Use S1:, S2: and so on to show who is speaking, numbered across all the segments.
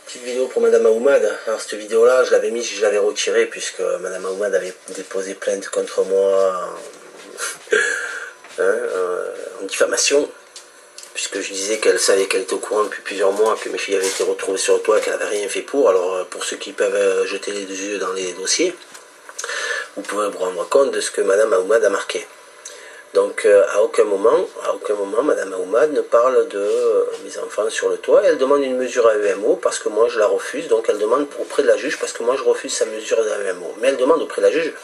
S1: Petite vidéo pour Madame Aoumad. Alors cette vidéo là je l'avais mise, je l'avais retirée puisque Madame Aoumad avait déposé plainte contre moi en diffamation, puisque je disais qu'elle savait qu'elle était au courant depuis plusieurs mois que mes filles avaient été retrouvées sur le toit, qu'elle n'avait rien fait pour. Alors pour ceux qui peuvent jeter les yeux dans les dossiers, vous pouvez vous rendre compte de ce que Madame Aoumad a marqué. Donc à aucun moment Madame Aoumad ne parle de mes enfants sur le toit. Elle demande une mesure AEMO parce que moi je la refuse. Donc elle demande auprès de la juge parce que moi je refuse sa mesure d'AEMO. Mais elle demande auprès de la juge,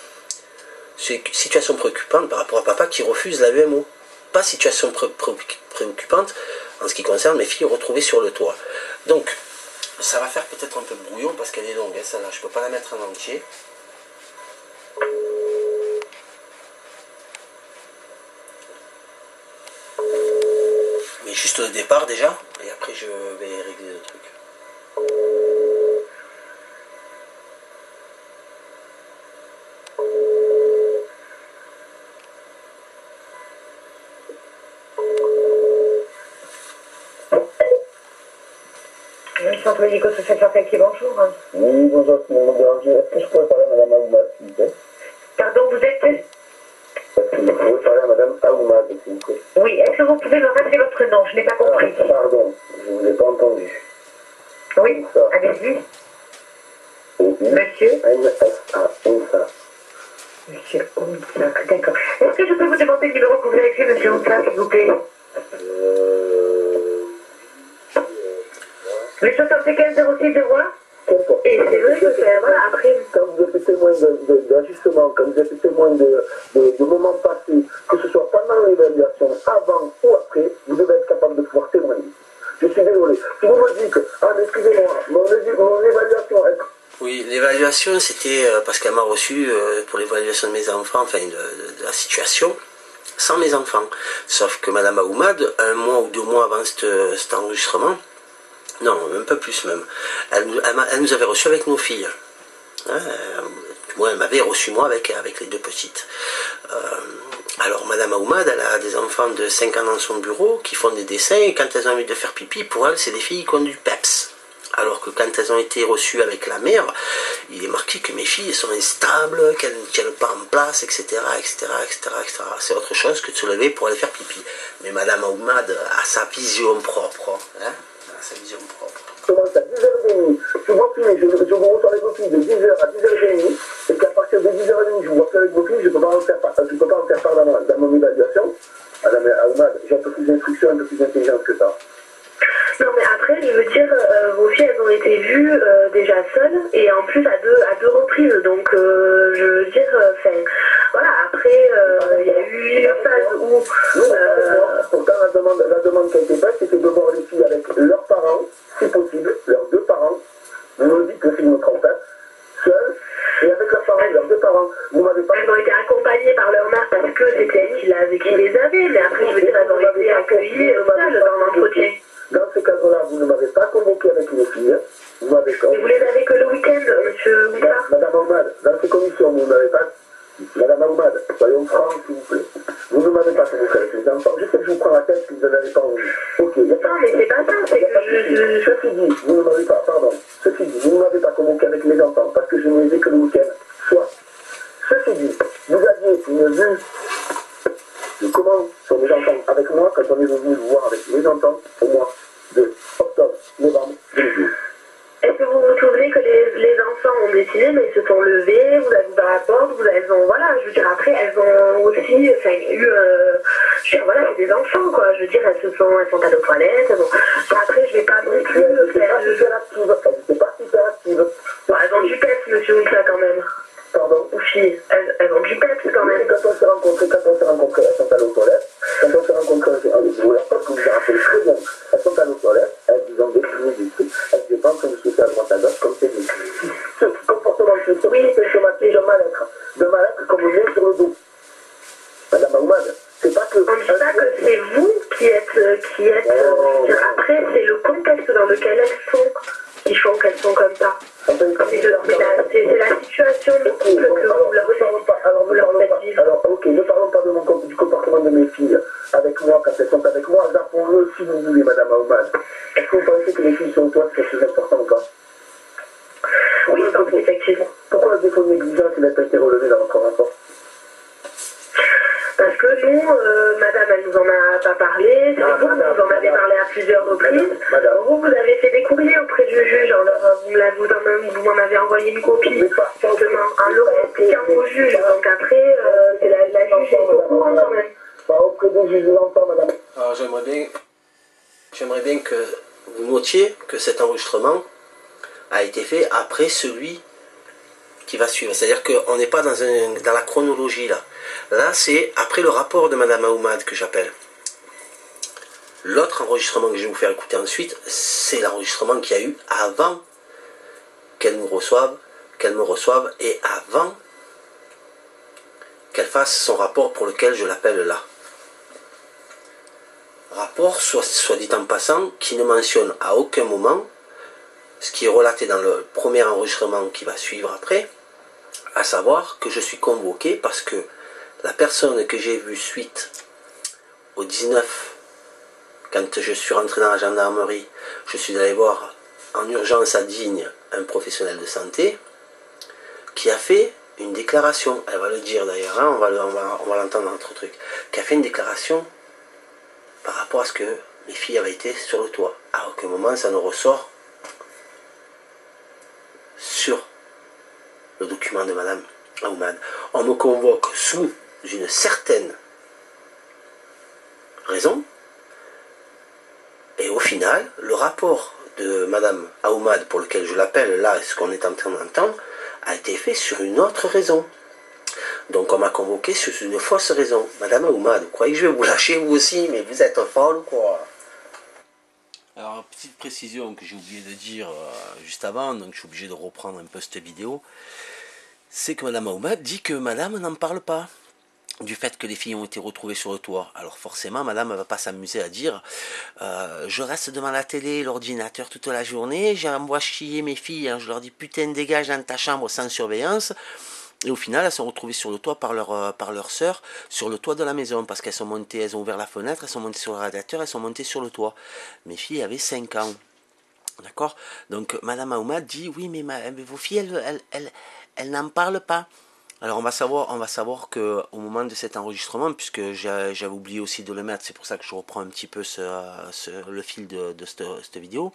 S1: c'est une situation préoccupante par rapport à papa qui refuse l'AEMO. Pas situation préoccupante en ce qui concerne mes filles retrouvées sur le toit. Donc ça va faire peut-être un peu de brouillon parce qu'elle est longue, hein, celle-là, je ne peux pas la mettre en entier. Mais juste au départ déjà, et après je vais régler le truc.
S2: Centre médico-social Sartelquier, bonjour.
S3: Oui, bonjour, c'est mon déranger. Est-ce que je pourrais parler à Madame Aoumad, s'il vous plaît?
S2: Pardon, vous êtes...
S3: Est-ce que vous pouvez parler à Madame Aoumad, s'il vous plaît?
S2: Oui, est-ce que vous pouvez me rappeler votre nom? Je n'ai pas compris.
S3: Ah, pardon, je ne vous ai pas entendu.
S2: Oui, allez-y. Monsieur
S3: N-S-A, Oumsa.
S2: Monsieur Oumsa, d'accord. Est-ce que je peux vous demander le numéro que vous avez écrit, Monsieur Oumsa, s'il vous plaît? Le 75-06-01. Et c'est vrai que c'est voilà, après.
S3: Quand vous êtes témoin d'ajustement, quand vous êtes témoin de moments passés, que ce soit pendant l'évaluation, avant ou après, vous devez être capable de pouvoir témoigner. Je suis désolé. Si vous me dites que, excusez-moi, mon évaluation...
S1: Oui, l'évaluation c'était parce qu'elle m'a reçu pour l'évaluation de mes enfants, enfin de la situation, sans mes enfants. Sauf que Madame Aoumad, 1 mois ou 2 mois avant cet enregistrement, non, un peu plus même, elle nous avait reçus avec nos filles. Moi, elle m'avait reçu moi avec les 2 petites. Alors Madame Aoumad, elle a des enfants de 5 ans dans son bureau qui font des dessins et quand elles ont envie de faire pipi, pour elles, c'est des filles qui ont du peps. Alors que quand elles ont été reçues avec la mère, il est marqué que mes filles sont instables, qu'elles ne tiennent pas en place, etc. etc., etc., etc. C'est autre chose que de se lever pour aller faire pipi. Mais Madame Aoumad a sa vision propre. Hein, sa vision propre.
S3: Je commence à 10h30, je vois filmer, je vous reçois avec vos filles de 10h à 10h30, et qu'à partir de 10h30, je vous vois avec vos filles, je ne peux pas en faire part dans mon évaluation. Madame Aoumad, j'ai un peu plus d'instruction, un peu plus d'intelligence que ça.
S2: Non, mais après, je veux dire, vos filles, elles ont été vues déjà seules, et en plus à deux reprises. Donc, je veux dire, voilà, après, il y a eu une phase où...
S3: Pourtant, la demande qui a été faite, c'était de voir les filles avec leurs parents, si possible, leurs 2 parents. Vous me dites que si je me trompe pas, seules, et avec leurs parents, leurs 2 parents. Vous m'avez pas...
S2: Elles ont été accompagnées par leur mère parce que c'était elle qui les avait, mais après, je veux dire, elles ont été accueillies seules dans l'entretien.
S3: Dans ce cadre-là, vous ne m'avez pas convoqué avec les filles. Vous m'avez
S2: mais vous les avez que le week-end, monsieur Moussa.
S3: Madame Aoumad, dans ces commissions, vous n'avez pas... Madame Aoumad, soyons francs, s'il vous plaît. Vous ne m'avez pas convoqué avec les enfants. Je sais que je vous prends la tête que vous n'avez pas envie. Ok, il y a pas...
S2: Non, mais c'est pas ça, c'est que
S3: Ceci dit, vous ne m'avez pas... Pardon. Ceci dit, vous ne m'avez pas convoqué avec les enfants parce que je ne les ai que le week-end. Soit. Ceci dit, vous aviez une vue de comment sont les enfants avec moi quand on est venu vous voir avec les enfants au mois de octobre, novembre 2012.
S2: Est-ce que vous vous souvenez que les enfants ont décidé, mais ils se sont levés, vous avez ouvert la porte, elles ont, voilà, je veux dire, après, elles ont aussi, enfin, il y a eu, je veux dire, voilà, c'est des enfants, quoi, je veux dire, elles sont allées aux toilettes, bon. Après, je vais pas non plus faire de...
S3: C'est pas hyper active.
S2: Bon, elles ont du peps, monsieur Oumsa, quand même.
S3: Pardon?
S2: Aux filles, elles ont du peps, quand même.
S3: Quand on s'est rencontrés, elles sont allées aux toilettes. Quand on s'est rencontrés, je vous rappelle que vous vous rappelez très bien. Elles sont allées aux toilettes, elles vous ont décrit des trucs, elles étaient pas en train de sauter à droite à gauche comme c'est dit. Ce comportement c'est symptomatique de mal-être comme vient sur le dos. Madame Aoumad, c'est pas que...
S2: On ne dit pas que c'est vous qui êtes après, c'est le contexte dans lequel elles sont qui font qu'elles sont comme ça. C'est la situation du couple que vous leur faites vivre.
S3: Alors, ok, ne parlons pas du comportement de mes filles avec moi, quand elles sont avec moi, rappelons-le si vous voulez, Madame Aoumad. Est-ce que vous pensez que les filles crier sur le toit, c'est quelque chose d'important ou pas?
S2: Oui, donc, effectivement.
S3: Pourquoi le défaut de négligence il n'a pas été relevé dans votre rapport?
S2: Parce que nous, madame, elle nous en a pas parlé, vous en avez parlé à plusieurs reprises. Vous avez fait des courriers auprès du juge, vous m'en avez envoyé une copie, justement, en leur expliquant au juge. Donc après, c'est la juge est au courant quand même.
S3: Pas auprès du juge de l'enfant, madame.
S1: Alors j'aimerais bien que vous notiez que cet enregistrement a été fait après celui qui va suivre. C'est-à-dire qu'on n'est pas dans la chronologie là. Là, c'est après le rapport de Madame Aoumad que j'appelle. L'autre enregistrement que je vais vous faire écouter ensuite, c'est l'enregistrement qu'il y a eu avant qu'elle me reçoive et avant qu'elle fasse son rapport pour lequel je l'appelle là. Rapport, soit dit en passant, qui ne mentionne à aucun moment ce qui est relaté dans le premier enregistrement qui va suivre après, à savoir que je suis convoqué parce que la personne que j'ai vue suite au 19, quand je suis rentré dans la gendarmerie, je suis allé voir en urgence à Digne un professionnel de santé qui a fait une déclaration, elle va le dire d'ailleurs, hein, on va l'entendre dans notre truc, qui a fait une déclaration par rapport à ce que mes filles avaient été sur le toit. À aucun moment ça ne ressort sur le document de Madame Aoumad. On me convoque sous une certaine raison, et au final, le rapport de Madame Aoumad, pour lequel je l'appelle là, ce qu'on est en train d'entendre, a été fait sur une autre raison. Donc on m'a convoqué sur une fausse raison. Madame Aoumad, vous croyez que je vais vous lâcher vous aussi, mais vous êtes folle ou quoi? Alors, petite précision que j'ai oublié de dire juste avant, donc je suis obligé de reprendre un peu cette vidéo, c'est que Madame Aoumad dit que Madame n'en parle pas du fait que les filles ont été retrouvées sur le toit. Alors forcément, Madame ne va pas s'amuser à dire je reste devant la télé, l'ordinateur toute la journée, j'envoie chier mes filles, hein, je leur dis putain dégage dans ta chambre sans surveillance. Et au final, elles sont retrouvées sur le toit par leur sœur, sur le toit de la maison, parce qu'elles sont montées, elles ont ouvert la fenêtre, elles sont montées sur le radiateur, elles sont montées sur le toit. Mes filles avaient 5 ans. D'accord? Donc, Madame Aoumad dit, oui, mais vos filles, elles n'en parlent pas. Alors, on va savoir qu'au moment de cet enregistrement, puisque j'avais oublié aussi de le mettre, c'est pour ça que je reprends un petit peu le fil de cette vidéo.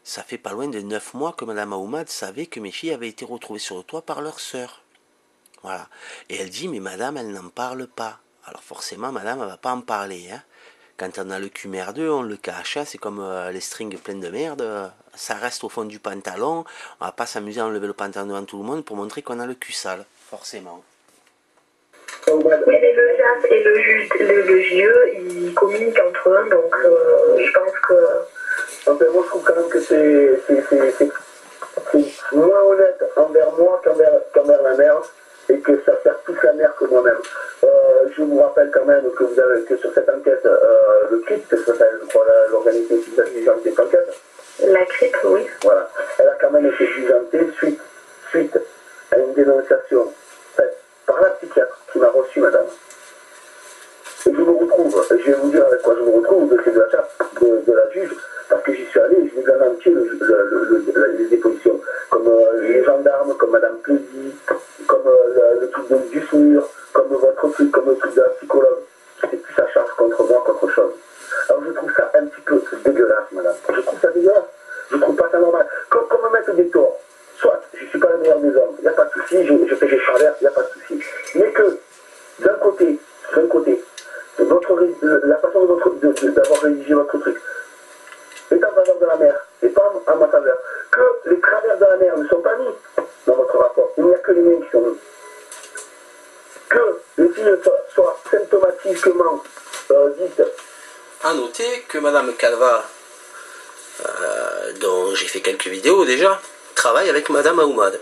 S1: Ça fait pas loin de 9 mois que Madame Aoumad savait que mes filles avaient été retrouvées sur le toit par leur sœur. Voilà. Et elle dit, mais Madame, elle n'en parle pas. Alors forcément, Madame, elle va pas en parler. Hein. Quand on a le cul merdeux, on le cache. Hein. C'est comme les strings pleines de merde. Ça reste au fond du pantalon. On va pas s'amuser à enlever le pantalon devant tout le monde pour montrer qu'on a le cul sale. Forcément.
S2: Oui, mais le JAF et le JE, ils communiquent entre eux. Donc, je pense que...
S3: Enfin, moi, je trouve quand même que c'est moins honnête envers moi qu'envers la mère, et que ça sert plus la mère que moi-même. Je vous rappelle quand même que sur cette enquête, le CRIP, ça s'appelle, je crois, l'organisme qui s'agit cette enquête.
S2: La CRIP, oui.
S3: Voilà. Elle a quand même été diligentée suite à une dénonciation faite par la psychiatre qui m'a reçu, madame. Et je me retrouve, je vais vous dire avec quoi je me retrouve, c'est de la chape de la juge, parce que j'y suis allé, je vous ai entier les dépositions, comme les gendarmes, comme Madame Plaidy, comme le truc du SMUR, comme votre truc, comme le truc de la psychologue. C'est plus à charge contre moi qu'autre chose. Alors je trouve ça un petit peu dégueulasse, madame. Je trouve ça dégueulasse. Je trouve pas ça normal. Qu'on me mette des torts. Soit, je suis pas le meilleur des hommes, il n'y a pas de souci, je fais des travers, il n'y a pas de souci. Mais que, d'un côté, la façon d'avoir rédigé votre truc est en faveur de la mère et pas en ma faveur. Que les travers de la mère ne sont pas mis dans votre rapport. Il n'y a que les miens qui sont mis. Que les filles soient symptomatiquement dites.
S1: À noter que Madame Calva, dont j'ai fait quelques vidéos déjà, travaille avec Madame Aoumad.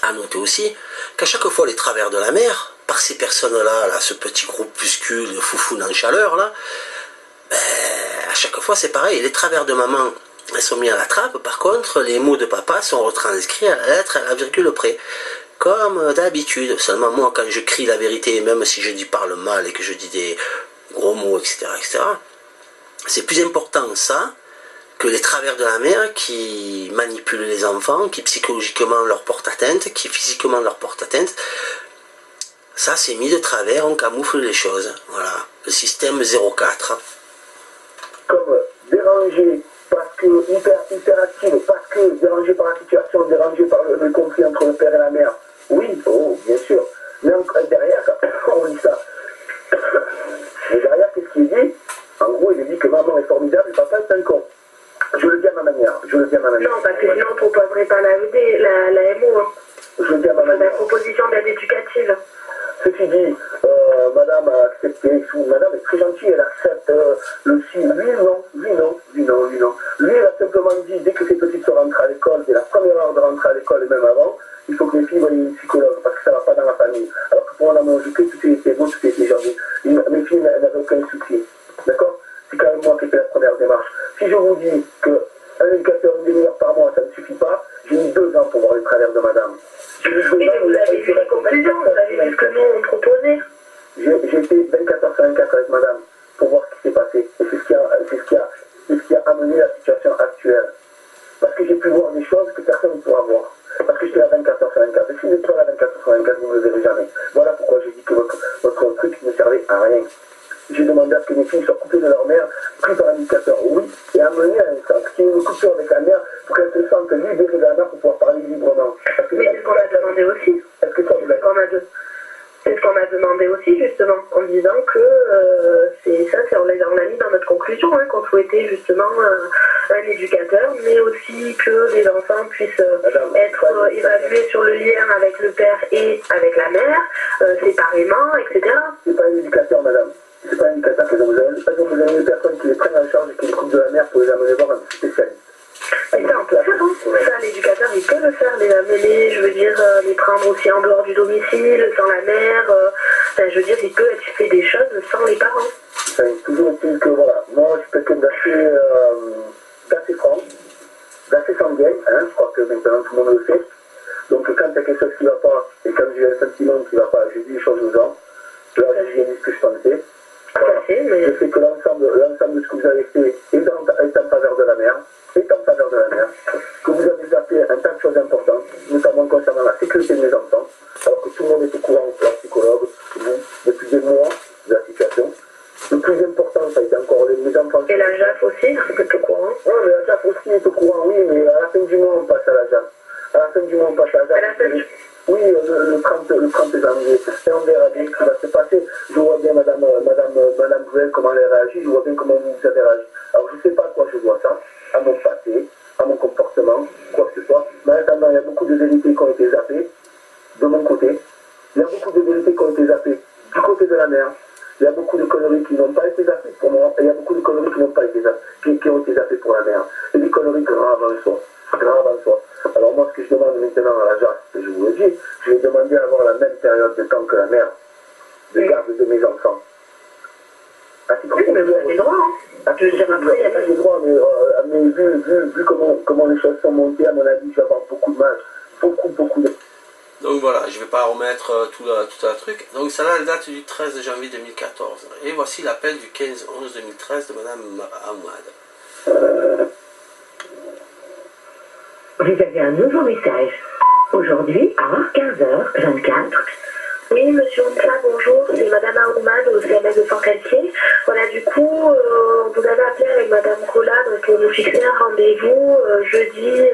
S1: À noter aussi qu'à chaque fois les travers de la mère, par ces personnes-là, là, ce petit groupuscule de foufou en chaleur, là, ben, à chaque fois c'est pareil, les travers de maman, elles sont mis à la trappe, par contre, les mots de papa sont retranscrits à la lettre, à la virgule près. Comme d'habitude, seulement moi, quand je crie la vérité, même si je parle mal et que je dis des gros mots, etc., c'est plus important ça que les travers de la mère qui manipulent les enfants, qui psychologiquement leur portent atteinte, qui physiquement leur portent atteinte, ça c'est mis de travers, on camoufle les choses. Voilà, le système 04.
S3: Comme dérangé parce que hyperactive, parce que dérangé par la situation, dérangé par le conflit entre le père et la mère. Oui, oh, bien sûr. Mais derrière, quand on lit ça, mais derrière, qu'est-ce qu'il dit? En gros, il dit que maman est formidable et papa est un con. Je le dis à ma manière.
S2: Non, parce que sinon on ne proposerait pas la MO. Hein.
S3: Je le dis à ma manière.
S2: La proposition d'aide éducative.
S3: Ceci dit, madame a accepté, madame est très gentille, elle accepte le si. Lui, non. Lui, il a simplement dit, dès que ses petites sœurs rentrent à l'école, dès la première heure de rentrer à l'école et même avant, il faut que les filles voient une psychologue, parce que ça ne va pas dans la famille. Alors que pour Madame Ojuké, tout était beau, tout était gentil. Mes filles n'avaient aucun souci. D'accord? C'est quand même moi qui ai fait la première démarche. Si je vous dis qu'un éducateur, une demi-heure par mois, ça ne suffit pas, j'ai mis 2 ans pour voir les travers de madame.
S2: Oui, mais vous avez vu les conclusions, vous avez vu ce que nous on proposait.
S3: J'ai été 24 heures sur 24 avec madame pour voir ce qui s'est passé. Et c'est ce qui a amené la situation actuelle. Parce que j'ai pu voir des choses que personne ne pourra voir. Parce que j'étais à 24 heures sur 24. Et si vous n'êtes pas à 24 heures sur 24, vous ne le verrez jamais. Voilà pourquoi j'ai dit que votre truc ne servait à rien. J'ai demandé à ce que mes filles soient coupées de leur mère, prises par l'indicateur, oui, et amenées à un centre, qu'il y ait une coupure avec la mère pour qu'elles se sentent libérées de la mère pour pouvoir parler librement.
S2: Mais c'est ce qu'on a demandé aussi.
S3: Est-ce que ça vous a...
S2: C'est ce qu'on a demandé aussi, justement, en disant que on l'a mis dans notre conclusion, hein, qu'on souhaitait justement un éducateur, mais aussi que les enfants puissent être évalués sur le lien avec le père et avec la mère, séparément, etc.
S3: C'est pas un éducateur, madame. C'est pas un éducateur que vous avez. Par exemple, vous avez une personne qui les prenne en charge et qui les coupe de la mère pour les amener voir un spécialiste.
S2: Et ça, on peut faire, hein. Ça, l'éducateur, il peut le faire, les amener, je veux dire, les prendre aussi en dehors du domicile, sans la mère. Je veux dire, il peut être fait des choses sans les parents.
S3: C'est toujours utile que, voilà, moi, je suis quelqu'un d'assez franc, d'assez sanguin, hein, je crois que maintenant tout le monde le sait. Donc, quand il y a quelque chose qui ne va pas, et quand j'ai un sentiment qui ne va pas, je dis les choses aux gens. Là, j'ai dit ce que je pensais. Voilà. Je sais que l'ensemble de ce que vous avez fait est en faveur de la mère, que vous avez zappé un tas de choses importantes, notamment concernant la sécurité de mes enfants, alors que tout le monde est au courant, la psychologue, vous, depuis des mois de la situation. Le plus important, ça a été encore mes enfants.
S2: Et la JAF aussi, est au courant.
S3: Oui, mais la JAF aussi est au courant, oui, mais à la fin du mois, on passe à la JAF. À la fin du mois, on passe à la JAF. Oui, le 30 janvier. Et on verra bien ce qui va se passer. Je vois bien Madame Bruel, comment elle réagit. Je vois bien comment vous avez réagi. Alors, je ne sais pas à quoi je dois ça. À mon passé, à mon comportement, quoi que ce soit. Mais en attendant, il y a beaucoup de vérités qui ont été zappées. De mon côté. Il y a beaucoup de vérités qui ont été zappées. Du côté de la mère. Il y a beaucoup de conneries qui n'ont pas été zappées pour moi. Et il y a beaucoup de conneries qui n'ont pas été zappées, qui ont été zappées pour la mère. Et des conneries graves en soi. Alors moi, ce que je demande maintenant à la JAF, je vous le dis, je vais demander à avoir la même période de temps que la mère de garde de mes enfants.
S2: Oui, mais vous avez le droit, hein. Je veux dire, après, il y a pas
S3: de droit, mais vu comment les choses sont montées, à mon avis, je vais avoir beaucoup de mal. Beaucoup de...
S1: Donc voilà, je ne vais pas remettre tout un truc. Donc ça là, elle date du 13 janvier 2014. Et voici l'appel du 15-11-2013 de Madame Ahmad.
S4: Vous avez un nouveau message. Aujourd'hui, à 15h24.
S2: Oui, monsieur Onsa, bonjour, c'est Madame Ahmad au CMS de Saint-Calquier. Voilà, du coup, vous avez appelé avec Madame Cola pour nous fixer un rendez-vous jeudi,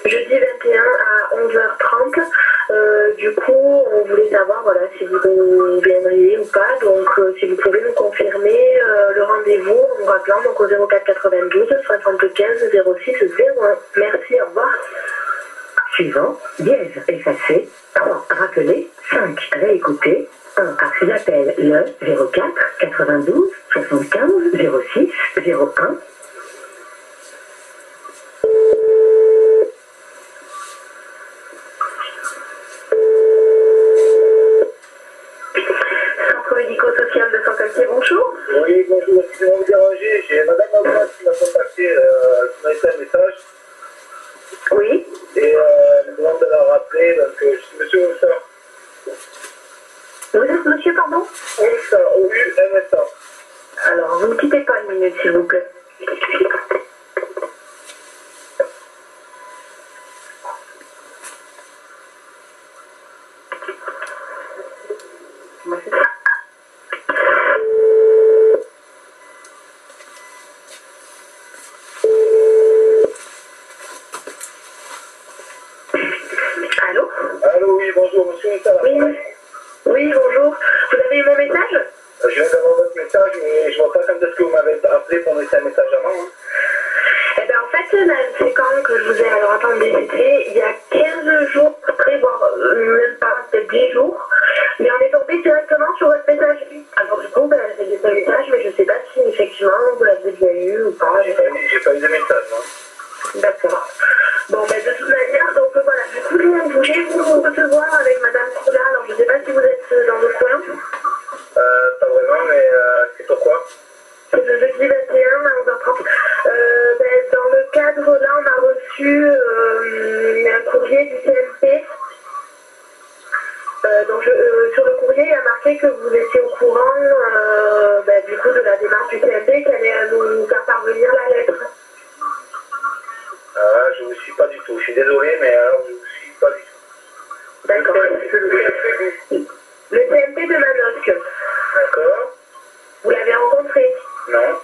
S2: jeudi 21 à 11h30. Du coup, on voulait savoir si vous viendriez ou pas. Donc, si vous pouvez nous confirmer le rendez-vous en nous rappelant donc, au 04 92 75 06 01. Merci, au revoir.
S4: Suivant, dièse, effacé, 3, rappelé, 5, réécouter, 1, j'appelle le 04 92 75 06 01.
S2: Centre médico-social de Saint-Calquier, bonjour.
S3: Oui, bonjour, excusez-moi de vous déranger, j'ai Madame Ahmad qui m'a contacté, qui m'a laissé un message.
S2: Oui.
S3: Et elle me demande de la rappeler, donc je suis monsieur Onsa.
S2: Vous êtes monsieur, pardon?
S3: Onsa, O-U-M-S-A.
S2: pas une minute, s'il vous plaît. Allô?
S3: Allô, oui, bonjour, monsieur Moussa.
S2: Oui. Oui, bonjour. Vous avez eu mon message?
S3: Je viens d'avoir votre message, mais je vois pas quand est-ce que vous m'avez appelé pour me laisser un message avant. Hein.
S2: Eh bien, en fait, c'est quand que je vous ai... Alors, attendez, c'était il y a 15 jours, après, voire même pas, peut-être 10 jours. Mais on est tombé directement sur votre message. Alors, du coup, j'ai laissé un message, mais je sais pas si, effectivement, vous l'avez déjà eu ou pas.
S3: J'ai pas eu de message, non.
S2: D'accord. Bon, ben, de toute manière, donc voilà, du coup, je voulais vous recevoir avec Madame Coula. Alors, je sais pas si vous êtes dans le coin.
S3: Pas vraiment, mais c'est pourquoi?
S2: C'est le jeudi 21 à 11h30. Dans le cadre, là, on a reçu un courrier du CNP. Donc, sur le courrier, il y a marqué que vous étiez au courant du coup de la démarche du CNP qui allait nous faire parvenir la lettre.
S3: Je ne suis pas du tout. Je suis désolé, mais alors je ne suis pas du tout.
S2: D'accord. Le CNP de Manosque.
S3: D'accord.
S2: Vous l'avez rencontré?
S3: Non.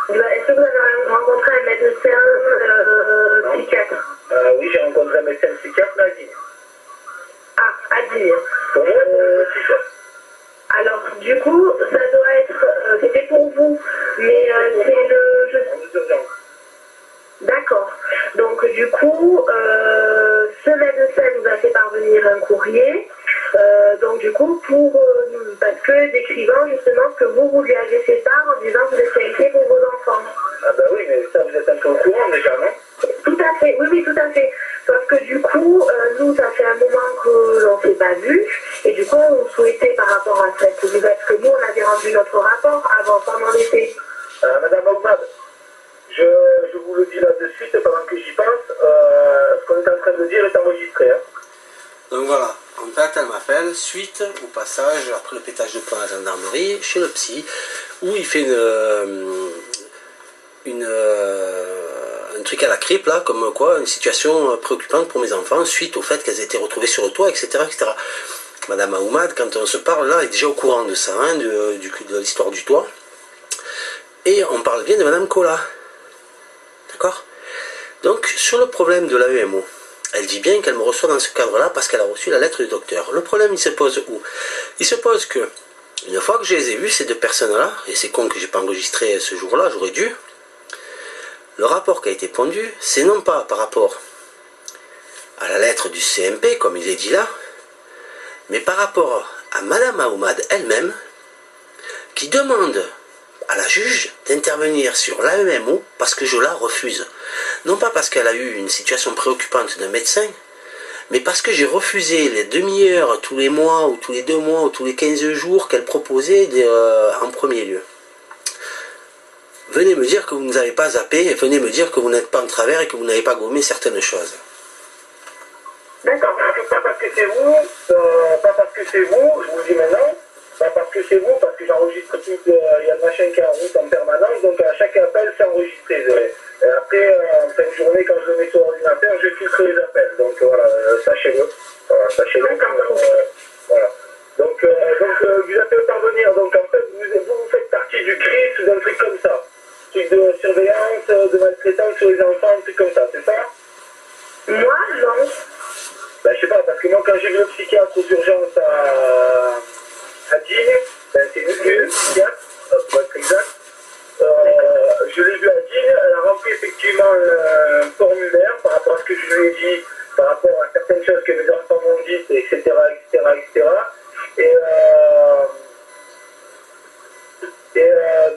S2: Est-ce que vous avez rencontré un médecin psychiatre?
S3: Oui, j'ai rencontré un médecin psychiatre à Digne.
S2: Ah, à Digne.
S3: Pour moi,
S2: alors, du coup, ça doit être... c'était pour vous, mais c'est le... D'accord. Donc, du coup, ce médecin nous a fait parvenir un courrier. Donc, du coup, parce que décrivant justement ce que vous lui avez fait part en disant que vous étiez inquiet pour vos enfants.
S3: Ah bah oui, mais ça, vous êtes un peu au courant déjà, non?
S2: Tout à fait, oui, tout à fait. Sauf que du coup, nous, ça fait un moment que l'on ne s'est pas vu. Et du coup, on souhaitait par rapport à cette nouvelle, parce que nous, on avait rendu notre rapport pendant l'été.
S3: Madame Ahmad, je vous le dis là de suite, pendant que j'y pense, ce qu'on est en train de dire est enregistré. Hein.
S1: Donc voilà, en fait, elle m'appelle suite au passage, après le pétage de plomb à la gendarmerie, chez le psy, où il fait un truc à la cripe, là, comme quoi, une situation préoccupante pour mes enfants, suite au fait qu'elles étaient retrouvées sur le toit, etc. etc. Madame Ahmad, quand on se parle là, est déjà au courant de ça, hein, de l'histoire du toit. Et on parle bien de Madame Cola. D'accord? Donc, sur le problème de l'AEMO, elle dit bien qu'elle me reçoit dans ce cadre-là parce qu'elle a reçu la lettre du docteur. Le problème, il se pose où? Il se pose que, une fois que je les ai vus, ces deux personnes-là, et c'est con que j'ai pas enregistré ce jour-là, j'aurais dû, le rapport qui a été pondu, c'est non pas par rapport à la lettre du CMP, comme il est dit là, mais par rapport à Madame Ahmad elle-même, qui demande à la juge d'intervenir sur l'AEMO parce que je la refuse. Non pas parce qu'elle a eu une situation préoccupante d'un médecin, mais parce que j'ai refusé les demi-heures tous les mois, ou tous les 2 mois, ou tous les 15 jours qu'elle proposait en premier lieu. Venez me dire que vous ne nous avez pas zappé, et venez me dire que vous n'êtes pas en travers et que vous n'avez pas gommé certaines choses.
S2: D'accord.
S3: Pas parce que c'est vous, je vous le dis maintenant, pas parce que c'est vous, parce que j'enregistre tout, il y a une machine qui est en route en permanence, donc à chaque appel c'est enregistré. Et après, en fin de journée, quand je le mets sur l'ordinateur, je filtre les appels. Donc voilà, sachez-le. Voilà, sachez-le. Voilà. Donc, vous appelez parvenir. Donc en fait, vous faites partie du CRIS ou d'un truc comme ça. Truc de surveillance, de maltraitance sur les enfants, un truc comme ça, c'est ça?
S2: Moi, non.
S3: Ben, je sais pas, parce que moi, quand j'ai vu le psychiatre aux urgences à Digne, ben, c'est une psychiatre, pour être exact. Je l'ai vu à Digne, elle a rempli effectivement un formulaire par rapport à ce que je lui ai dit, par rapport à certaines choses que mes enfants m'ont dites, etc., etc., etc.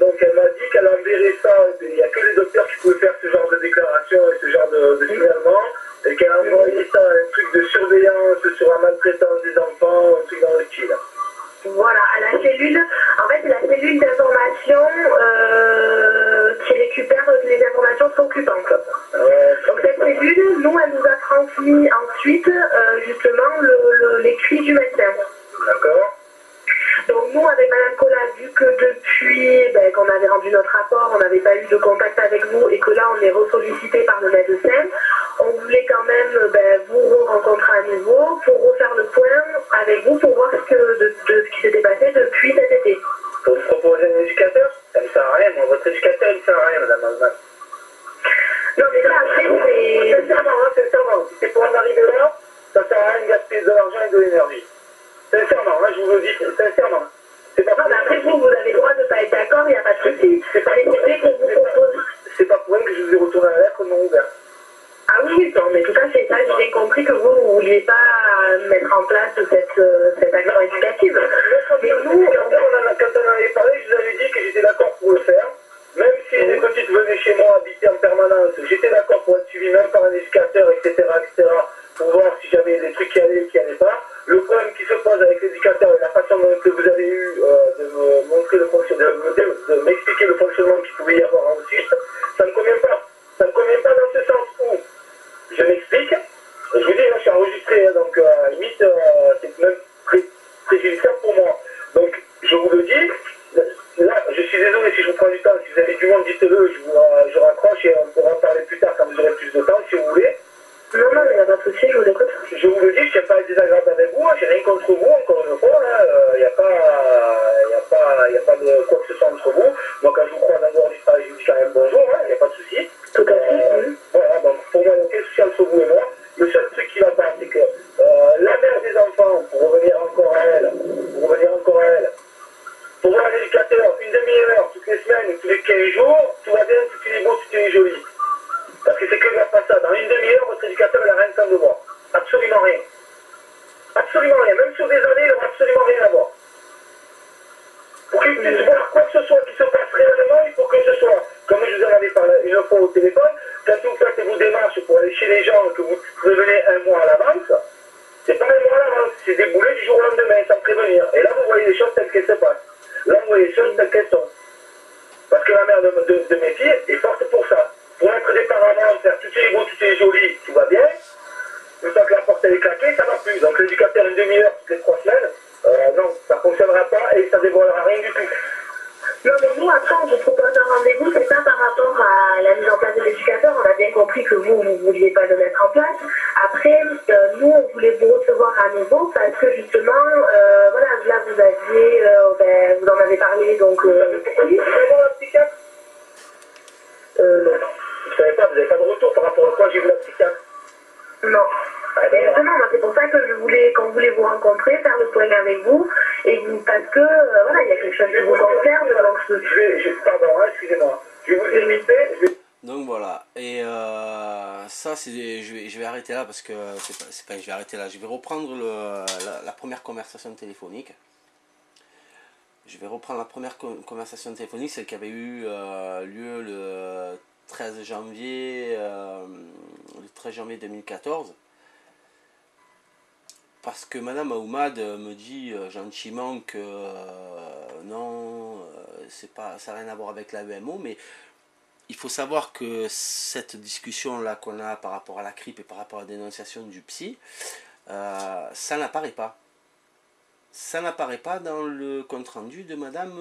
S3: Donc elle m'a dit qu'elle enverrait ça, il n'y a que les docteurs qui pouvaient faire ce genre de déclaration et ce genre de signalement, et qu'elle a envoyé ça à un truc de surveillance sur la maltraitance des enfants, un truc dans le style.
S2: Voilà, à la cellule, en fait, c'est la cellule d'information qui récupère les informations préoccupantes. Donc cette cellule, nous, elle nous a transmis ensuite justement l'écrit du médecin.
S3: D'accord.
S2: Donc nous, avec Madame Cola, vu que depuis qu'on avait rendu notre rapport, on n'avait pas eu de contact avec vous et que là on est ressollicité par le médecin, on voulait quand même vous rencontrer à nouveau pour refaire le point avec vous pour voir de ce qui s'était passé depuis cet été.
S3: Pour vous proposer un éducateur, ça ne sert à rien. Moi, votre éducateur, il ne sert à rien, madame Alman.
S2: Non, mais là, après, c'est...
S3: Sincèrement, si c'est pour en arriver là, ça ne sert à rien de gaspiller de l'argent et de l'énergie. Sincèrement, là, je vous le dis, sincèrement. C'est pas
S2: non, mais après, vous avez le droit de ne pas être d'accord, il n'y a pas de souci.
S3: C'est pas pour rien que je vous ai retourné la lettre non ouverte.
S2: Ah oui, non, mais tout à fait, ça, j'ai compris que vous ne vouliez pas mettre en place cette action éducative.
S3: Mais nous, quand on en avait parlé, je vous avais dit que j'étais d'accord pour le faire. Même si les petites venaient chez moi habiter en permanence, j'étais d'accord pour être suivi même par un éducateur, etc., pour voir si j'avais des trucs qui allaient ou qui n'allaient pas. Le problème qui se pose avec l'éducateur et la façon dont vous avez eu de me montrer le fonctionnement, de m'expliquer le fonctionnement qu'il pouvait y avoir ensuite, ça ne me convient pas. Ça ne me convient pas dans ce sens où je m'explique. Je vous dis, là, je suis enregistré, donc à la limite, c'est même très préjudiciable pour moi. Donc, je vous le dis. Là, je suis désolé si je vous prends du temps. Si vous avez du monde, dites-le, je raccroche et on pourra en parler plus tard quand vous aurez plus de temps, si vous voulez.
S2: Non, mais il n'y a pas de souci, je vous écoute.
S3: Je vous le dis, je ne tiens pas à être désagréable avec vous, j'ai rien contre vous, encore une fois, il n'y a pas de quoi que ce soit entre vous. Moi, quand je vous crois en dehors du travail, je vous dis quand même bonjour, il n'y a pas de souci.
S2: Tout à fait, oui.
S3: Voilà, donc pour moi, il n'y a aucun souci entre vous et moi. Le seul truc qui va pas, c'est que la mère des enfants, pour revenir encore à elle, pour voir un éducateur, une demi-heure, toutes les semaines, tous les 15 jours, tout va bien, tout est beau, tout est joli. Parce que c'est que grâce à ça. Dans une demi-heure, votre éducateur, il n'a rien à voir. Absolument rien. Absolument rien. Même sur des années, il n'aura absolument rien à voir. Pour qu'il puisse voir quoi que ce soit qui se passe réellement, il faut que ce soit, comme je vous en avais parlé une fois au téléphone, quand vous faites vos démarches pour aller chez les gens, que vous prévenez un mois à l'avance, c'est pas un mois à l'avance, c'est déboulé du jour au lendemain, sans prévenir. Et là, vous voyez les choses telles qu'elles se passent. Là, vous voyez les choses telles qu'elles sont. Parce que la mère de mes filles est forte pour ça. Pour être des parents, faire tout est beau, tout est joli, tout va bien. Une fois que la porte elle est claquée, ça va plus. Donc l'éducateur, une demi-heure toutes les 3 semaines, non, ça ne fonctionnera pas et ça ne dévoilera rien du tout.
S2: Non, mais nous, après, on vous propose un rendez-vous, c'est ça par rapport à la mise en place de l'éducateur. On a bien compris que vous ne vouliez pas le mettre en place. Après, nous, on voulait vous recevoir à nouveau parce que justement, voilà, là, vous aviez, vous en avez parlé, donc...
S3: Vous savez pourquoi vous allez voir la psychiatre? Non. Vous savez pas, vous n'avez pas de retour par rapport à quoi j'ai vu la psychiatre?
S2: Non. Justement, c'est pour ça que qu'on voulait vous rencontrer, faire le point avec vous, et vous, parce que, voilà, il y a quelque chose qui vous concerne, donc
S3: pardon, excusez-moi. Je vais vous éviter.
S1: Donc voilà, et ça, je vais arrêter là parce que c'est pas je vais arrêter là. Je vais reprendre la première conversation téléphonique. Je vais reprendre la première conversation téléphonique, celle qui avait eu lieu le 13 janvier 2014. Parce que Madame Aoumad me dit gentiment que non, ça n'a rien à voir avec la UMO, mais il faut savoir que cette discussion-là qu'on a par rapport à la CRIP et par rapport à la dénonciation du psy, ça n'apparaît pas. Ça n'apparaît pas dans le compte-rendu de Madame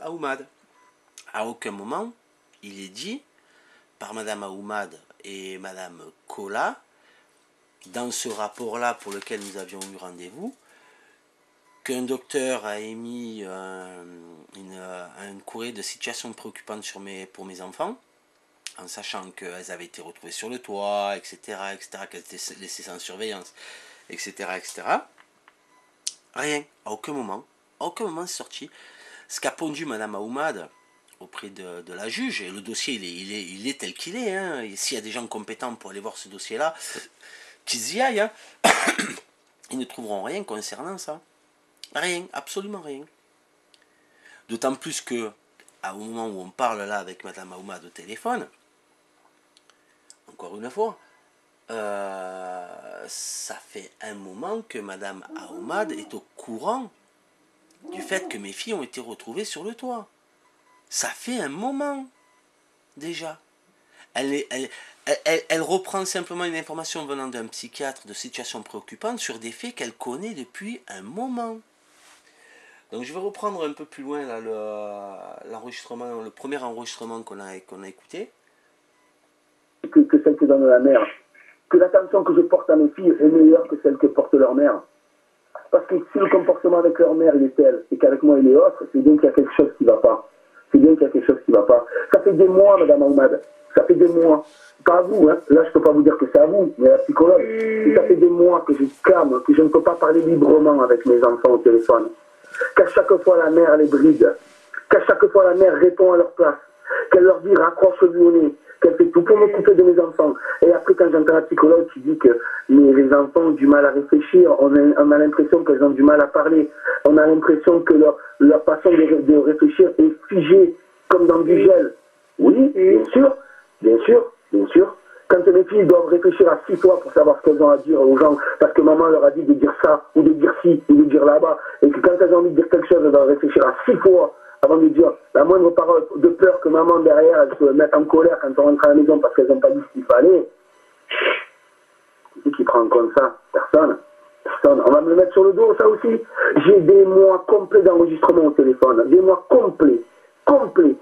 S1: Aoumad. À aucun moment, il est dit par Madame Aoumad et Madame Kola, dans ce rapport-là pour lequel nous avions eu rendez-vous, qu'un docteur a émis un courrier de situation préoccupante pour mes enfants, en sachant qu'elles avaient été retrouvées sur le toit, etc., qu'elles étaient laissées sans surveillance, etc., etc. Rien, à aucun moment c'est sorti. Ce qu'a pondu Madame Aoumad auprès de la juge, et le dossier il est tel qu'il est, hein. S'il y a des gens compétents pour aller voir ce dossier-là, qu'ils y aillent, hein. Ils ne trouveront rien concernant ça. Rien, absolument rien. D'autant plus que, au moment où on parle là avec Madame Aoumad au téléphone, encore une fois, ça fait un moment que Madame Aoumad est au courant du fait que mes filles ont été retrouvées sur le toit. Ça fait un moment déjà. Elle reprend simplement une information venant d'un psychiatre de situation préoccupante sur des faits qu'elle connaît depuis un moment. Donc je vais reprendre un peu plus loin là, l'enregistrement, le premier enregistrement qu'on a écouté.
S3: Que celle que donne la mère. Que l'attention que je porte à mes filles est meilleure que celle que porte leur mère. Parce que si le comportement avec leur mère il est tel et qu'avec moi il est autre, c'est bien qu'il y a quelque chose qui ne va pas. C'est bien qu'il y a quelque chose qui ne va pas. Ça fait des mois, Madame Ahmad. Ça fait des mois. Pas à vous, hein. Là je ne peux pas vous dire que c'est à vous, mais à la psychologue. Et ça fait des mois que je calme, que je ne peux pas parler librement avec mes enfants au téléphone. Qu'à chaque fois la mère les bride. Qu'à chaque fois la mère répond à leur place. Qu'elle leur dit raccroche-lui au nez. Qu'elle fait tout pour me couper de mes enfants. Et après, quand j'entends la psychologue qui dit que les enfants ont du mal à réfléchir, on a l'impression qu'elles ont du mal à parler, on a l'impression que leur façon de réfléchir est figée comme dans du gel. Oui, bien sûr, bien sûr, bien sûr. Quand mes filles doivent réfléchir à 6 fois pour savoir ce qu'elles ont à dire aux gens, parce que maman leur a dit de dire ça, ou de dire ci, ou de dire là-bas, et que quand elles ont envie de dire quelque chose, elles doivent réfléchir à 6 fois avant de dire la moindre parole de peur que maman derrière elle se mette en colère quand on rentre à la maison parce qu'elles n'ont pas dit ce qu'il fallait. Qui prend en compte ça? Personne. Personne. On va me le mettre sur le dos, ça aussi. J'ai des mois complets d'enregistrement au téléphone. Des mois complets. Complets.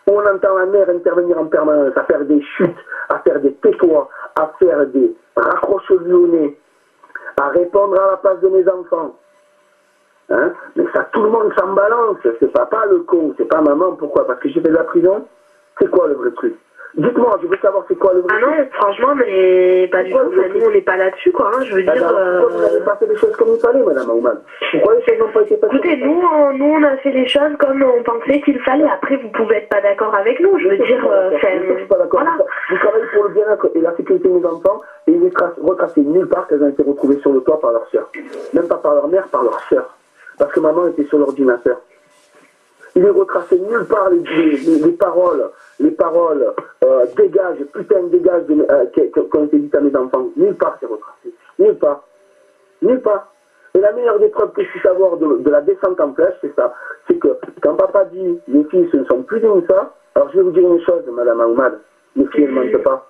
S3: Où on entend la mère intervenir en permanence, à faire des chutes, à faire des tais-toi, à faire des raccroche-lui au nez, à répondre à la place de mes enfants. Hein? Mais ça, tout le monde s'en balance. C'est papa le con, c'est pas maman. Pourquoi? Parce que j'ai fait de la prison. C'est quoi le vrai truc? Dites-moi, je veux savoir c'est quoi le vrai truc.
S2: Ah non, franchement, mais pas du tout. Nous, on n'est pas là-dessus, quoi. Hein, je veux dire.
S3: Pourquoi vous n'avez pas fait les choses comme il fallait, Madame Ahmad? Pourquoi les choses n'ont pas été faites?
S2: Écoutez, nous, on a fait les choses comme on pensait qu'il fallait. Après, vous pouvez être pas d'accord avec nous. Je veux dire,
S3: je suis pas d'accord. Voilà. Vous travaillez pour le bien-être et la sécurité de mes enfants et il est retracé nulle part qu'elles ont été retrouvées sur le toit par leur sœur. Même pas par leur mère, par leur sœur. Parce que maman était sur l'ordinateur. Il est retracé nulle part les paroles, dégage, putain, dégage, qui ont été dites à mes enfants. Nulle part c'est retracé. Nulle part. Nulle part. Et la meilleure des preuves que je puisse avoir de la descente en flèche, c'est ça. C'est que quand papa dit, les filles, ce ne sont plus comme ça, alors je vais vous dire une chose, Madame Ahmad, les filles, elles ne mentent pas.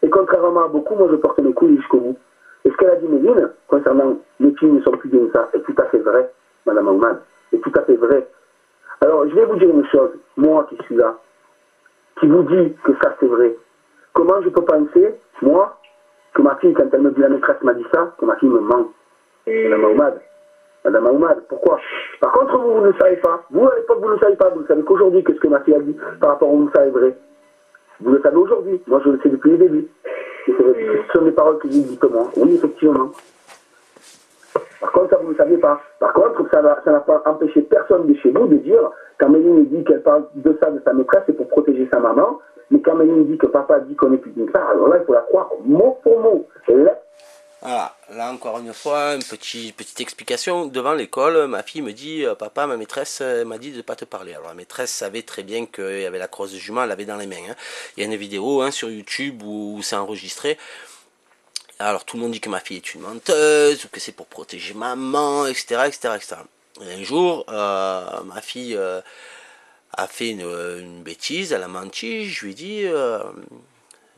S3: Et contrairement à beaucoup, moi je porte mes couilles jusqu'au bout. Et ce qu'elle a dit, Méline, concernant les filles ne sont plus comme ça, est tout à fait vrai, Madame Ahmad. C'est tout à fait vrai. Alors, je vais vous dire une chose, moi qui suis là, qui vous dit que ça c'est vrai. Comment je peux penser, moi, que ma fille, quand elle me dit la maîtresse m'a dit ça, que ma fille me ment? Madame Ahmad. Madame Ahmad, pourquoi? Par contre, vous ne le savez pas. Vous, à l'époque, vous ne le savez pas. Vous le savez qu'aujourd'hui, qu'est-ce que ma fille a dit par rapport au Moussa est vrai. Vous le savez aujourd'hui. Moi, je le sais depuis le début. Et ce sont des paroles que vous dites moi. Oui, effectivement. Par contre, ça, vous ne le saviez pas. Par contre, ça n'a pas empêché personne de chez vous de dire, quand Méline dit qu'elle parle de ça, de sa maîtresse, c'est pour protéger sa maman. Mais quand Méline dit que papa dit qu'on est plus d'une part, alors là, il faut la croire mot pour mot. Et là,
S1: voilà, là encore une fois, une petite explication. Devant l'école, ma fille me dit, papa, ma maîtresse m'a dit de ne pas te parler. Alors la maîtresse savait très bien qu'il y avait la crosse de jument, elle l'avait dans les mains. Hein. Il y a une vidéo sur YouTube où c'est enregistré. Alors tout le monde dit que ma fille est une menteuse, ou que c'est pour protéger maman, etc. etc. Et un jour, ma fille a fait une bêtise, elle a menti, je lui ai dit...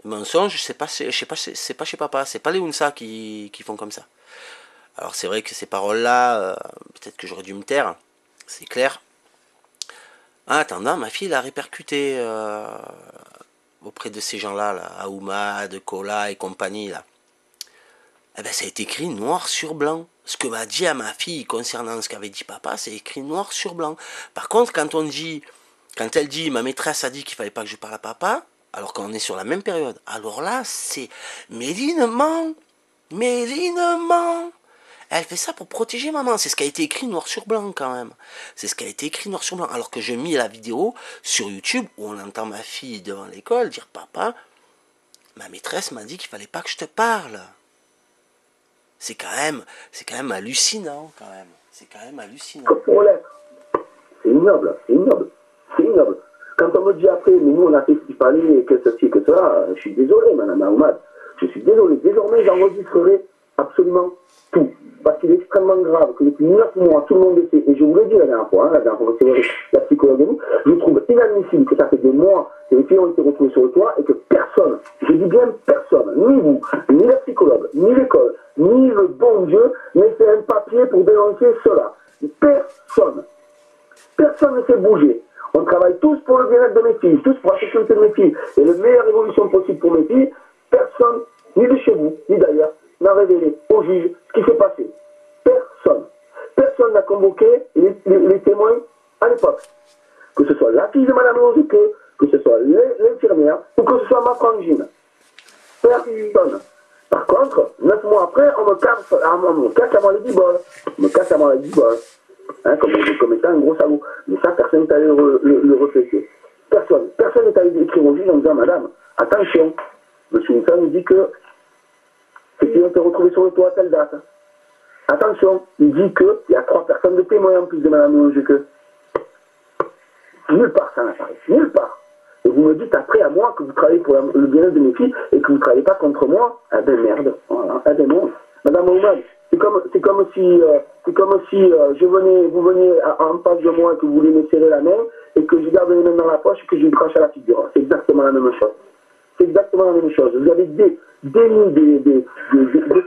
S1: mensonge, c'est pas chez papa, c'est pas les Unsa qui font comme ça. Alors c'est vrai que ces paroles-là, peut-être que j'aurais dû me taire, c'est clair. En attendant, ma fille l'a répercuté auprès de ces gens-là, Ahmad, Kola et compagnie, là. Eh ben, ça a été écrit noir sur blanc. Ce que m'a dit à ma fille concernant ce qu'avait dit papa, c'est écrit noir sur blanc. Par contre, quand elle dit, ma maîtresse a dit qu'il fallait pas que je parle à papa, alors qu'on est sur la même période. Alors là, c'est Méline ment. Elle fait ça pour protéger maman. C'est ce qui a été écrit noir sur blanc quand même. C'est ce qui a été écrit noir sur blanc. Alors que j'ai mis la vidéo sur YouTube où on entend ma fille devant l'école dire papa, ma maîtresse m'a dit qu'il fallait pas que je te parle. C'est quand même hallucinant quand même. C'est quand même hallucinant.
S3: Pour l'être. C'est ignoble, c'est ignoble, c'est ignoble. Quand on me dit après, mais nous on a fait ce qu'il fallait, et que ceci et que cela, je suis désolé, Madame Ahmad. Je suis désolé. Désormais, j'enregistrerai absolument tout. Parce qu'il est extrêmement grave que depuis 9 mois, tout le monde le sait, et je vous l'ai dit la dernière fois, c'est la psychologue de nous, je trouve inadmissible que ça fait des mois que les filles ont été retrouvées sur le toit et que personne, je dis bien personne, ni vous, ni la psychologue, ni l'école, ni le bon Dieu, n'ait fait un papier pour dénoncer cela. Personne. Personne ne fait bouger. On travaille tous pour le bien-être de mes filles, tous pour la sécurité de mes filles. Et la meilleure évolution possible pour mes filles, personne, ni de chez vous, ni d'ailleurs, n'a révélé au juge ce qui s'est passé. Personne. Personne n'a convoqué les témoins à l'époque. Que ce soit la fille de Mme Ozuke, que ce soit l'infirmière, ou que ce soit ma frangine. Personne. Par contre, 9 mois après, on me casse à moi les biboles. On me casse à moi les biboles. Hein, comme étant un gros salaud. Mais ça, personne n'est allé le refléter. Personne. Personne n'est allé écrire au juge en disant, madame, attention, M. Nixon nous dit que c'est qu'il a été retrouvé sur le toit à telle date. Attention, il dit qu'il y a 3 personnes de témoins en plus de Mme Ozuke. Nulle part ça n'apparaît. Nulle part. Et vous me dites après à moi que vous travaillez pour le bien-être de mes filles et que vous ne travaillez pas contre moi. Eh ben merde. Voilà. Eh ben non. Madame Oumad, c'est comme si vous veniez en face de moi et que vous voulez me serrer la main et que je garde les mains dans la poche et que je me crache à la figure. C'est exactement la même chose. C'est exactement la même chose. Vous avez des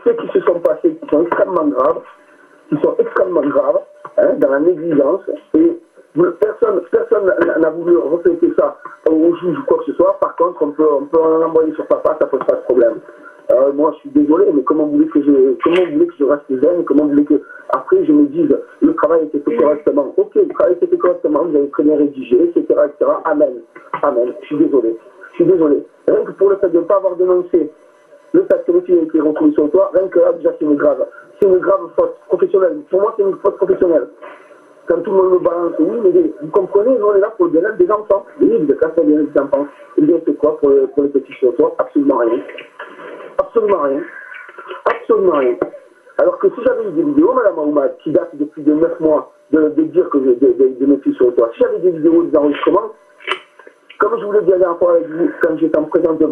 S3: faits qui se sont passés qui sont extrêmement graves, hein, dans la négligence, et personne n'a voulu refléter ça au juge ou quoi que ce soit. Par contre, on peut en envoyer sur papa, ça pose pas de problème. Moi, je suis désolé, mais comment vous voulez que je reste zen, comment vous voulez que après je me dise le travail a été fait correctement. Ok, le travail a été fait correctement, vous avez très bien rédigé, etc., etc. Amen. Amen. Je suis désolé. Rien que pour le fait de ne pas avoir dénoncé le fait que les filles aient été retrouvées sur le toit, rien que là, déjà, c'est une grave faute professionnelle. Pour moi, c'est une faute professionnelle. Quand tout le monde me balance, oui, mais vous comprenez, nous, on est là pour le bien-être des enfants. Oui, vous êtes là pour le bien-être des enfants. Et bien, c'est quoi pour les petits sur le toit? Absolument rien. Absolument rien. Absolument rien. Alors que si j'avais eu des vidéos, Mme Aoumad, qui datent depuis de 9 mois, de dire que de mes filles sur le toit, si j'avais des vidéos, des enregistrements, comme je vous l'ai dit la dernière fois avec vous, quand j'étais en présence de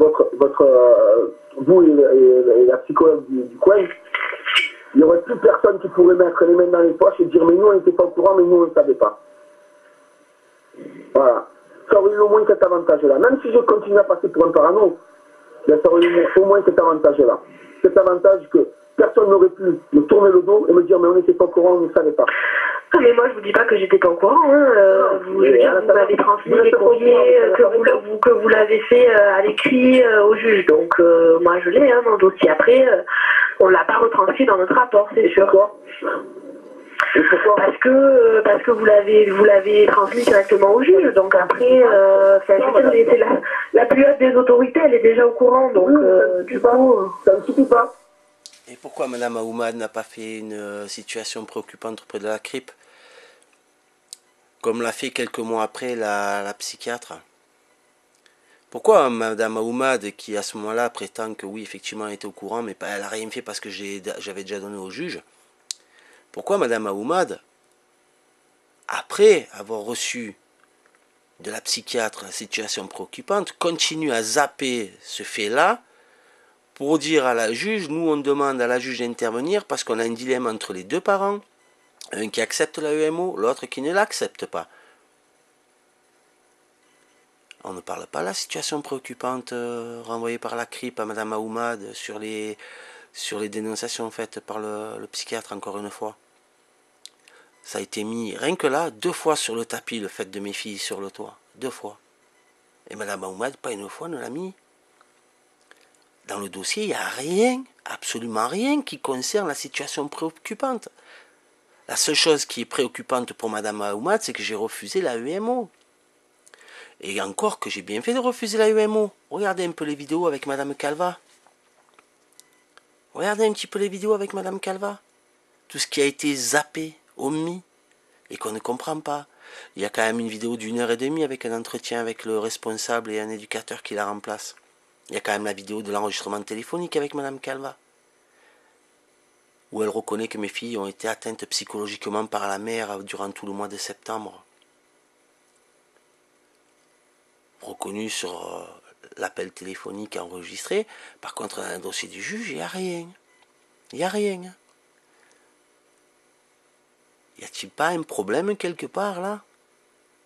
S3: vous et la psychologue du coin, il n'y aurait plus personne qui pourrait mettre les mains dans les poches et dire mais nous on n'était pas au courant, mais nous on ne savait pas. Voilà. Ça aurait eu au moins cet avantage-là. Même si je continue à passer pour un parano, ça aurait eu au moins cet avantage-là. Cet avantage que personne n'aurait pu me tourner le dos et me dire mais on n'était pas au courant, on ne savait pas.
S2: Ah, mais moi je vous dis pas que j'étais pas au courant, hein. Vous m'avez transmis les courriers, que vous l'avez fait à l'écrit au juge, donc moi je l'ai, hein, mon dossier. Après, on l'a pas retranscrit dans notre rapport, c'est sûr.
S3: Et pourquoi?
S2: Parce que vous l'avez transmis directement au juge, donc après, c'est la plus haute des autorités, elle est déjà au courant, donc du coup...
S3: Ça ne suffit pas.
S1: Et pourquoi Mme Aoumad n'a pas fait une situation préoccupante auprès de la CRIP, comme l'a fait quelques mois après la psychiatre? Pourquoi Mme Aoumad, qui à ce moment-là prétend que oui, effectivement, elle était au courant, mais elle n'a rien fait parce que j'avais déjà donné au juge, pourquoi Mme Aoumad, après avoir reçu de la psychiatre la situation préoccupante, continue à zapper ce fait-là pour dire à la juge, nous on demande à la juge d'intervenir parce qu'on a un dilemme entre les deux parents, un qui accepte la EMO, l'autre qui ne l'accepte pas. On ne parle pas de la situation préoccupante renvoyée par la CRIP à Mme Aoumad sur les dénonciations faites par le psychiatre, encore une fois. Ça a été mis, rien que là, 2 fois sur le tapis, le fait de mes filles sur le toit. 2 fois. Et Mme Aoumad, pas une fois, ne l'a mis. Dans le dossier, il n'y a rien, absolument rien, qui concerne la situation préoccupante. La seule chose qui est préoccupante pour Mme Aoumad, c'est que j'ai refusé la EMO. Et encore que j'ai bien fait de refuser la EMO. Regardez un peu les vidéos avec Mme Calva. Regardez un petit peu les vidéos avec Mme Calva. Tout ce qui a été zappé, omis, et qu'on ne comprend pas. Il y a quand même une vidéo d'1h30 avec un entretien avec le responsable et un éducateur qui la remplace. Il y a quand même la vidéo de l'enregistrement téléphonique avec Mme Calva, où elle reconnaît que mes filles ont été atteintes psychologiquement par la mère durant tout le mois de septembre. Reconnu sur l'appel téléphonique enregistré. Par contre, dans un dossier du juge, il n'y a rien. Il n'y a rien. Y a-t-il pas un problème quelque part là?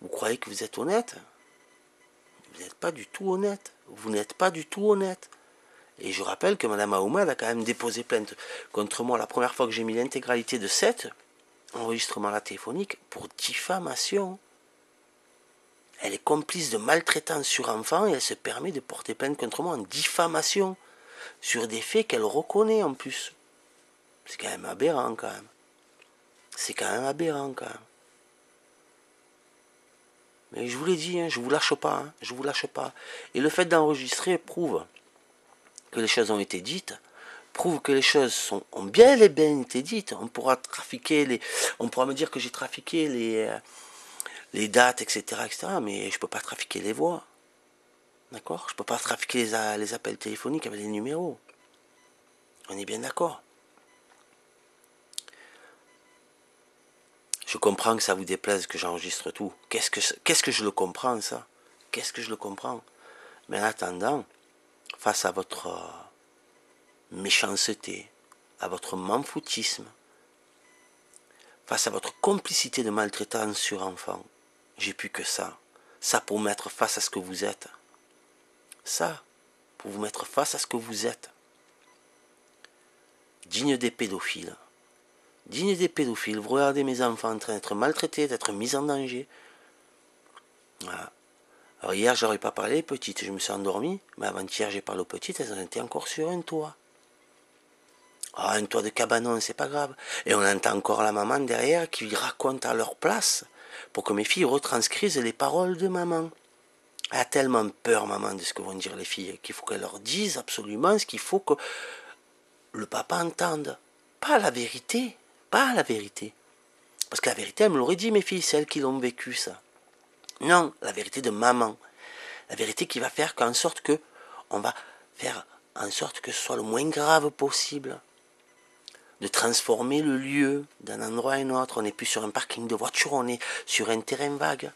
S1: Vous croyez que vous êtes honnête? Vous n'êtes pas du tout honnête. Vous n'êtes pas du tout honnête. Et je rappelle que Mme Aoumad a quand même déposé plainte contre moi la première fois que j'ai mis l'intégralité de 7 enregistrement à la téléphonique pour diffamation. Elle est complice de maltraitance sur enfant et elle se permet de porter plainte contre moi en diffamation sur des faits qu'elle reconnaît en plus. C'est quand même aberrant quand même. C'est quand même aberrant quand même. Mais je vous l'ai dit, hein, je vous lâche pas, hein, je vous lâche pas. Et le fait d'enregistrer prouve que les choses ont été dites, prouve que les choses ont bien et bien été dites. On pourra me dire que j'ai trafiqué les dates, etc., mais je peux pas trafiquer les voix. D'accord? Je peux pas trafiquer les appels téléphoniques avec les numéros. On est bien d'accord. Je comprends que ça vous déplaise que j'enregistre tout. Qu'est-ce que je le comprends, ça? Qu'est-ce que je le comprends? Mais en attendant, face à votre méchanceté, à votre m'en-foutisme, face à votre complicité de maltraitance sur enfant, j'ai plus que ça. Ça pour mettre face à ce que vous êtes. Ça, pour vous mettre face à ce que vous êtes. Digne des pédophiles. Digne des pédophiles. Vous regardez mes enfants en train d'être maltraités, d'être mis en danger. Voilà. Alors hier, je n'aurais pas parlé les petites, je me suis endormi. Mais avant-hier, j'ai parlé aux petites, elles étaient encore sur un toit. Ah, un toit de cabanon, c'est pas grave. Et on entend encore la maman derrière qui raconte à leur place pour que mes filles retranscrivent les paroles de maman. Elle a tellement peur, maman, de ce que vont dire les filles, qu'il faut qu'elle leur dise absolument ce qu'il faut que le papa entende. Pas la vérité. Pas la vérité. Parce que la vérité, elle me l'aurait dit, mes filles, c'est elles qui l'ont vécu, ça. Non, la vérité de maman. La vérité qui va faire qu'en sorte que, on va faire en sorte que ce soit le moins grave possible. De transformer le lieu d'un endroit à un autre. On n'est plus sur un parking de voiture, on est sur un terrain vague.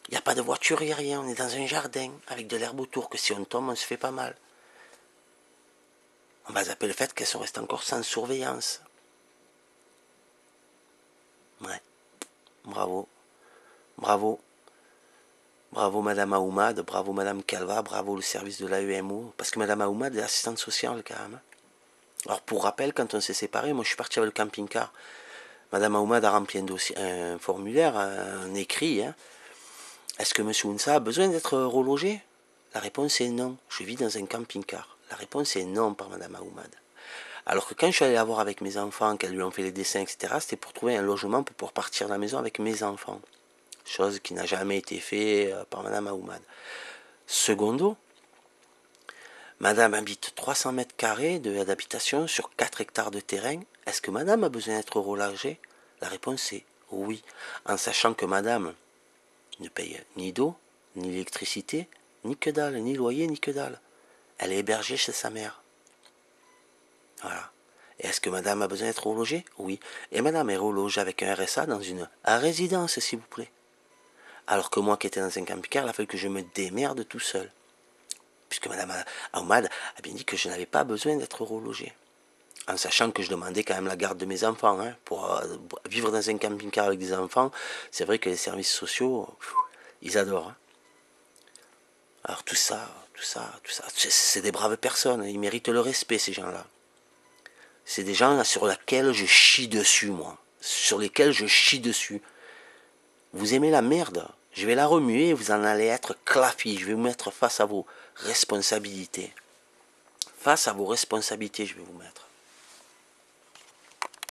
S1: Il n'y a pas de voiture, il n'y a rien. On est dans un jardin avec de l'herbe autour, que si on tombe, on se fait pas mal. On va zapper le fait qu'elles sont restées encore sans surveillance. Ouais. Bravo. Bravo. Bravo Madame Aoumad, bravo Madame Calva, bravo le service de l'AEMO. Parce que Madame Aoumad est assistante sociale quand même. Alors pour rappel, quand on s'est séparés, moi je suis parti avec le camping-car. Madame Aoumad a rempli un formulaire, un écrit. Hein. Est-ce que Monsieur Ounsa a besoin d'être relogé? La réponse est non. Je vis dans un camping-car. La réponse est non par Madame Aoumad. Alors que quand je suis allé la voir avec mes enfants, qu'elles lui ont fait les dessins, etc., c'était pour trouver un logement pour pouvoir partir de la maison avec mes enfants. Chose qui n'a jamais été faite par Madame Aoumad. Secondo, Madame habite 300 mètres carrés d'habitation sur 4 hectares de terrain. Est-ce que Madame a besoin d'être relogée? La réponse est oui, en sachant que Madame ne paye ni d'eau, ni d'électricité, ni que dalle, ni loyer, ni que dalle. Elle est hébergée chez sa mère. Voilà. Et est-ce que Madame a besoin d'être relogée? Oui. Et Madame est relogée avec un RSA dans une résidence, s'il vous plaît. Alors que moi qui étais dans un camping-car, il a fallu que je me démerde tout seul. Puisque Madame Aoumad a bien dit que je n'avais pas besoin d'être relogé. En sachant que je demandais quand même la garde de mes enfants. Hein, pour vivre dans un camping-car avec des enfants, c'est vrai que les services sociaux, ils adorent. Hein. Alors tout ça, c'est des braves personnes. Ils méritent le respect, ces gens-là. C'est des gens sur lesquels je chie dessus, moi. Sur lesquels je chie dessus. Vous aimez la merde, je vais la remuer et vous en allez être clafis. Je vais vous mettre face à vos responsabilités. Face à vos responsabilités, je vais vous mettre.